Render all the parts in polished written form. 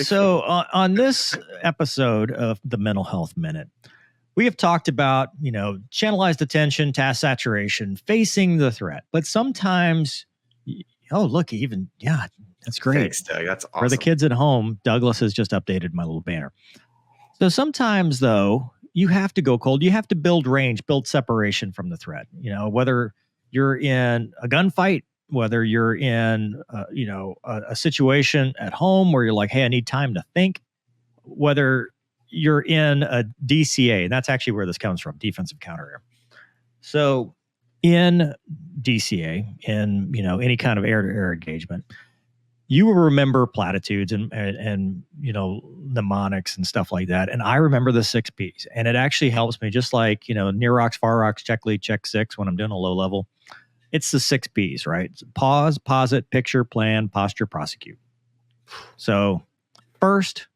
So on this episode of the Mental Health Minute, we have talked about, channelized attention, task saturation, facing the threat. But sometimes, that's great. Thanks, Doug. That's awesome. For the kids at home, Douglas has just updated my little banner. So sometimes, though, you have to go cold. You have to build range, build separation from the threat. Whether you're in a gunfight, whether you're in, a situation at home where you're like, hey, I need time to think, whether you're in a DCA, and that's actually where this comes from, defensive counter air. So in DCA, in, any kind of air-to-air engagement, you will remember platitudes and mnemonics and stuff like that. And I remember the 6 Ps, and it actually helps me, just like, near rocks, far rocks, check lead, check 6 when I'm doing a low level. It's the 6 Ps, right? It's pause, posit, picture, plan, posture, prosecute. So first,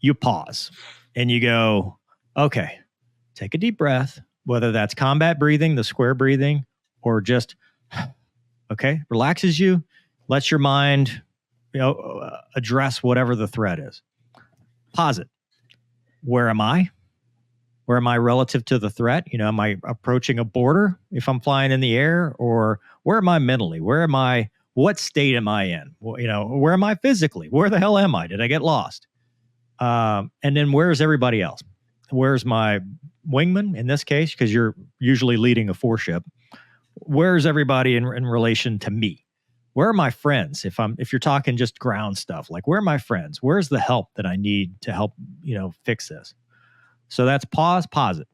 you pause and you go, okay, take a deep breath, whether that's combat breathing, the square breathing, or just, okay, relaxes you, lets your mind, address whatever the threat is. Pause it. Where am I? Where am I relative to the threat? Am I approaching a border if I'm flying in the air? Or where am I mentally? Where am I? What state am I in? Where am I physically? Where the hell am I? Did I get lost? And then where's everybody else? Where's my wingman in this case? Because you're usually leading a 4-ship. Where's everybody in relation to me? Where are my friends? If you're talking just ground stuff, like where are my friends? Where's the help that I need to help, fix this? So that's pause, posit,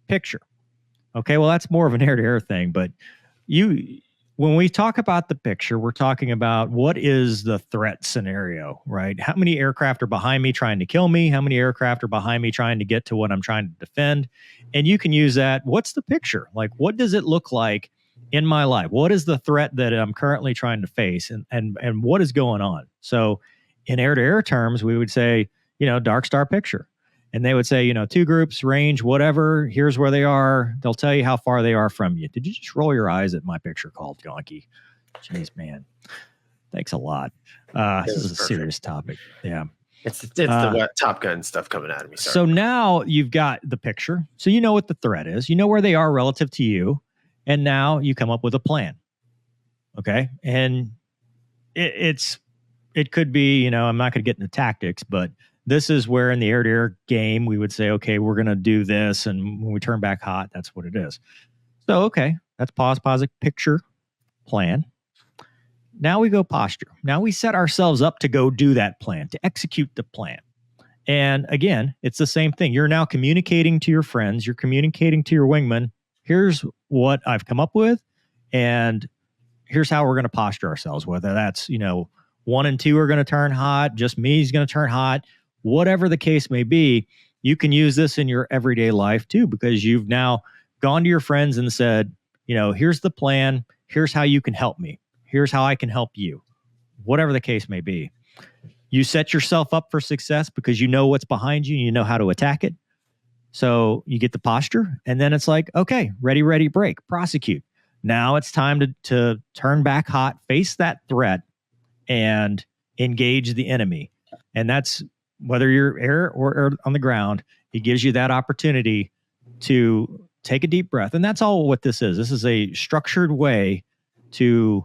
picture. Okay, well, that's more of an air-to-air thing, but when we talk about the picture, we're talking about what is the threat scenario, right? How many aircraft are behind me trying to kill me? How many aircraft are behind me trying to get to what I'm trying to defend? And you can use that. What's the picture? Like, what does it look like in my life? What is the threat that I'm currently trying to face? And what is going on? So in air-to-air terms, we would say, dark star picture. And they would say, 2 groups, range, whatever, here's where they are. They'll tell you how far they are from you. Did you just roll your eyes at my picture called Donkey? Jeez, man. Thanks a lot. This is a serious topic. Yeah. It's the Top Gun stuff coming out of me. Sorry. So now you've got the picture. So you know what the threat is. You know where they are relative to you. And now you come up with a plan. Okay. And it could be, I'm not going to get into tactics, but this is where in the air-to-air game, we would say, okay, we're going to do this. And when we turn back hot, that's what it is. So, okay, that's pause, picture, plan. Now we go posture. Now we set ourselves up to go do that plan, to execute the plan. And again, it's the same thing. You're now communicating to your friends. You're communicating to your wingman. Here's what I've come up with. And here's how we're going to posture ourselves, whether that's, 1 and 2 are going to turn hot. Just me is going to turn hot. Whatever the case may be, you can use this in your everyday life too, because you've now gone to your friends and said, here's the plan. Here's how you can help me. Here's how I can help you. Whatever the case may be. You set yourself up for success because you know what's behind you and you know how to attack it. So you get the posture, and then it's like, okay, ready, break, prosecute. Now it's time to turn back hot, face that threat, and engage the enemy. And that's whether you're air or on the ground, it gives you that opportunity to take a deep breath. And that's all what this is. This is a structured way to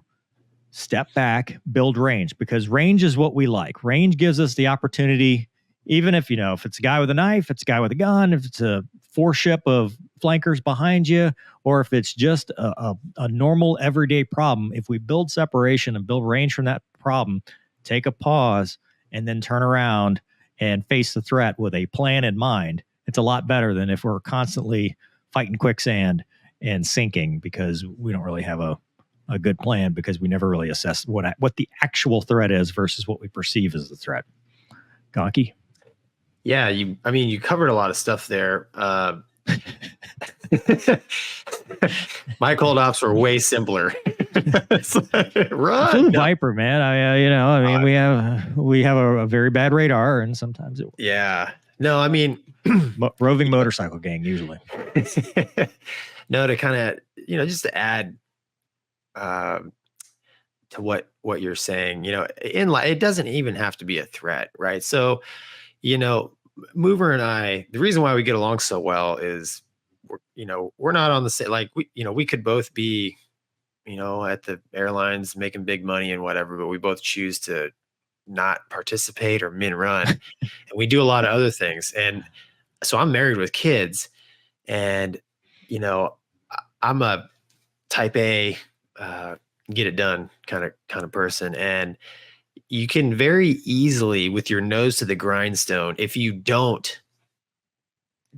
step back, build range, because range is what we like. Range gives us the opportunity, even if, if it's a guy with a knife, it's a guy with a gun, if it's a 4-ship of flankers behind you, or if it's just a normal everyday problem, if we build separation and build range from that problem, take a pause and then turn around and face the threat with a plan in mind, it's a lot better than if we're constantly fighting quicksand and sinking because we don't really have a good plan, because we never really assess what the actual threat is versus what we perceive as the threat. Gonky? Yeah, you covered a lot of stuff there. My cold ops were way simpler. Run, Viper, man. We have a very bad radar, and sometimes it. Yeah. No, roving motorcycle gang usually. No, to kind of just to add to to what you're saying, in life, it doesn't even have to be a threat, right? So, Mover and I, the reason why we get along so well is we're not on the same, like we could both be, at the airlines making big money and whatever, but we both choose to not participate or min run. And we do a lot of other things. And so I'm married with kids, and, I'm a type A, get it done kind of person. And you can very easily, with your nose to the grindstone, if you don't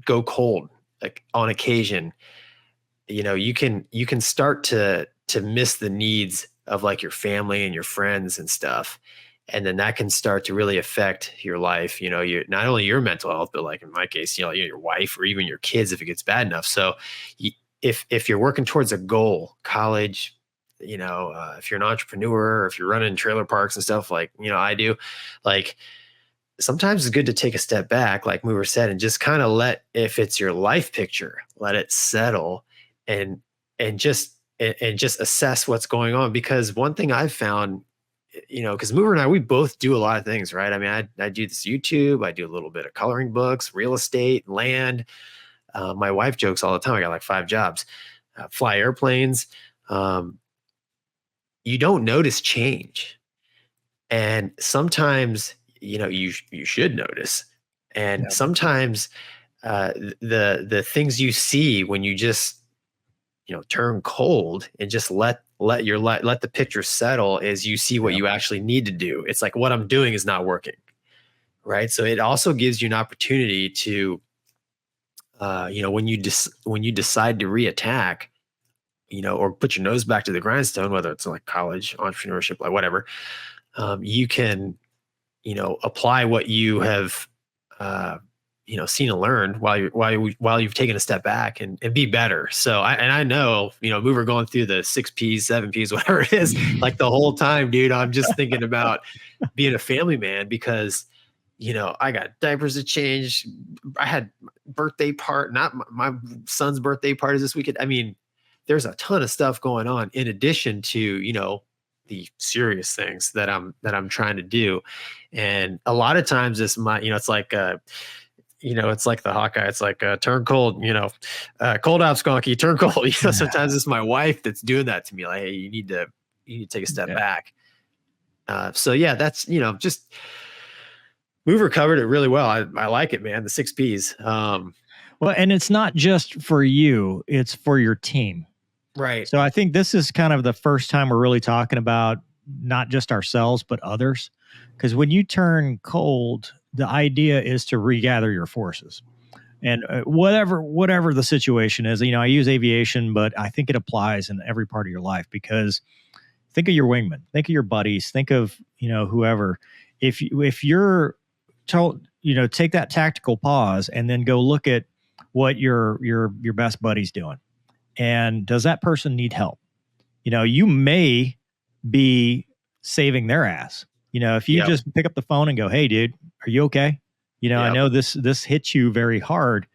go cold, like on occasion, you can start to miss the needs of like your family and your friends and stuff. And then that can start to really affect your life, you not only your mental health, but like in my case, your wife or even your kids if it gets bad enough. So if you're working towards a goal, college, if you're an entrepreneur, or if you're running trailer parks and stuff like, I do, like, sometimes it's good to take a step back, like Mover said, and just kind of if it's your life picture, let it settle and just assess what's going on. Because one thing I've found, because Mover and I, we both do a lot of things, right? I mean, I do this YouTube, I do a little bit of coloring books, real estate, land. My wife jokes all the time, I got like 5 jobs, fly airplanes. You don't notice change. And sometimes, you should notice. And sometimes the things you see when you just, turn cold and just let the picture settle, is you see what you actually need to do. It's like, what I'm doing is not working. Right. So it also gives you an opportunity to, when you decide to reattack, or put your nose back to the grindstone, whether it's like college, entrepreneurship, like whatever, you can, apply what you have, seen and learned while you've taken a step back and be better. So I know, Mover going through the 6 P's, 7 P's, whatever it is, like the whole time, dude, I'm just thinking about being a family man, because, I got diapers to change. I had birthday not my son's birthday parties this weekend. I mean, there's a ton of stuff going on in addition to, the serious things that I'm trying to do. And a lot of times it's it's like, it's like the Hawkeye. It's like, turn cold, cold out skunky, turn cold. Sometimes it's my wife that's doing that to me. Like, hey, you need to take a step back. So yeah, that's, just Mover covered it really well. I like it, man. The 6 P's. Well, and it's not just for you, it's for your team. Right. So I think this is kind of the first time we're really talking about not just ourselves, but others. Because when you turn cold, the idea is to regather your forces. And whatever the situation is, I use aviation, but I think it applies in every part of your life, because think of your wingman, think of your buddies, think of, whoever. If you're told, take that tactical pause and then go look at what your best buddy's doing. And does that person need help? You may be saving their ass. If you just pick up the phone and go, hey, dude, are you okay? I know this hits you very hard.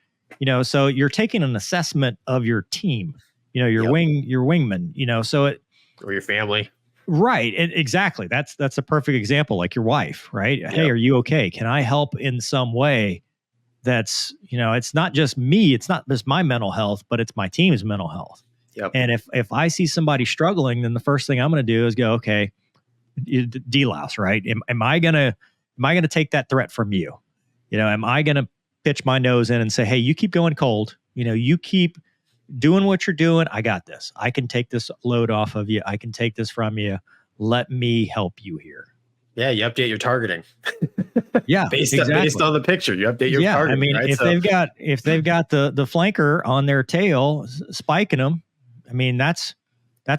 So you're taking an assessment of your team, your wingman, so it, or your family. Right. Exactly. That's a perfect example. Like your wife, right? Yep. Hey, are you okay? Can I help in some way? That's, it's not just me. It's not just my mental health, but it's my team's mental health. Yep. And if I see somebody struggling, then the first thing I'm going to do is go, okay, delouse, right? Am I going to take that threat from you? Am I going to pitch my nose in and say, hey, you keep going cold, you keep doing what you're doing. I got this. I can take this load off of you. I can take this from you. Let me help you here. Yeah, you update your targeting. Yeah, based on the picture, you update your targeting. I mean, right? if they've got the flanker on their tail spiking them, I mean that's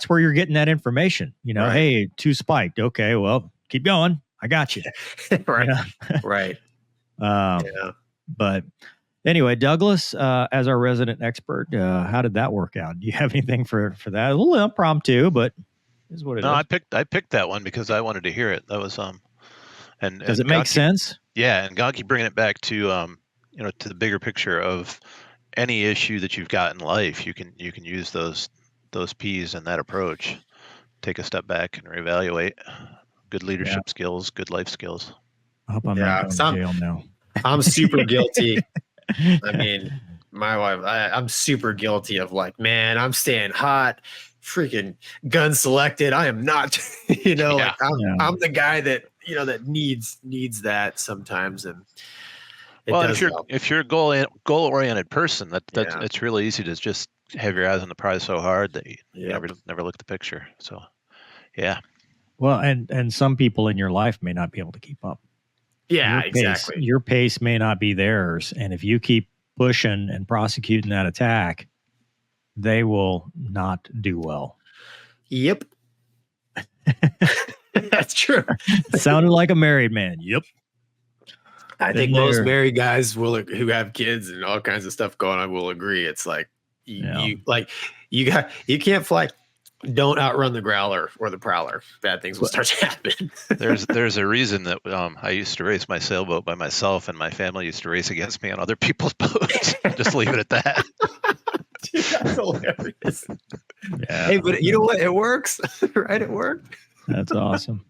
where you're getting that information. Right. Hey, 2 spiked. Okay, well, keep going. I got you. Right. Right. But anyway, Douglas, as our resident expert, how did that work out? Do you have anything for that? A little impromptu, but is what it is. I picked that one because I wanted to hear it. That was and does it make sense? Yeah, and God keep bringing it back to to the bigger picture of any issue that you've got in life. You can use those P's and that approach take a step back and reevaluate. Good leadership skills, good life skills. I hope I'm not going to jail now. I'm super guilty. I mean, my wife, I'm super guilty of like, man, I'm staying hot, freaking gun selected. I am not, like I'm the guy that, that needs that sometimes. And if you're a goal oriented person, it's really easy to just have your eyes on the prize so hard that you never look at the picture. So, yeah. Well, and some people in your life may not be able to keep up. Yeah, exactly. Your pace may not be theirs. And if you keep pushing and prosecuting that attack, they will not do well. Yep. That's true. Sounded like a married man. Yep. I think most married guys who have kids and all kinds of stuff going on will agree. It's like you can't fly. Don't outrun the growler or the prowler. Bad things will start to happen. There's a reason that I used to race my sailboat by myself, and my family used to race against me on other people's boats. Just leave it at that. Dude, that's hilarious. Yeah. Hey, but you know what? It works, right? It worked. That's awesome.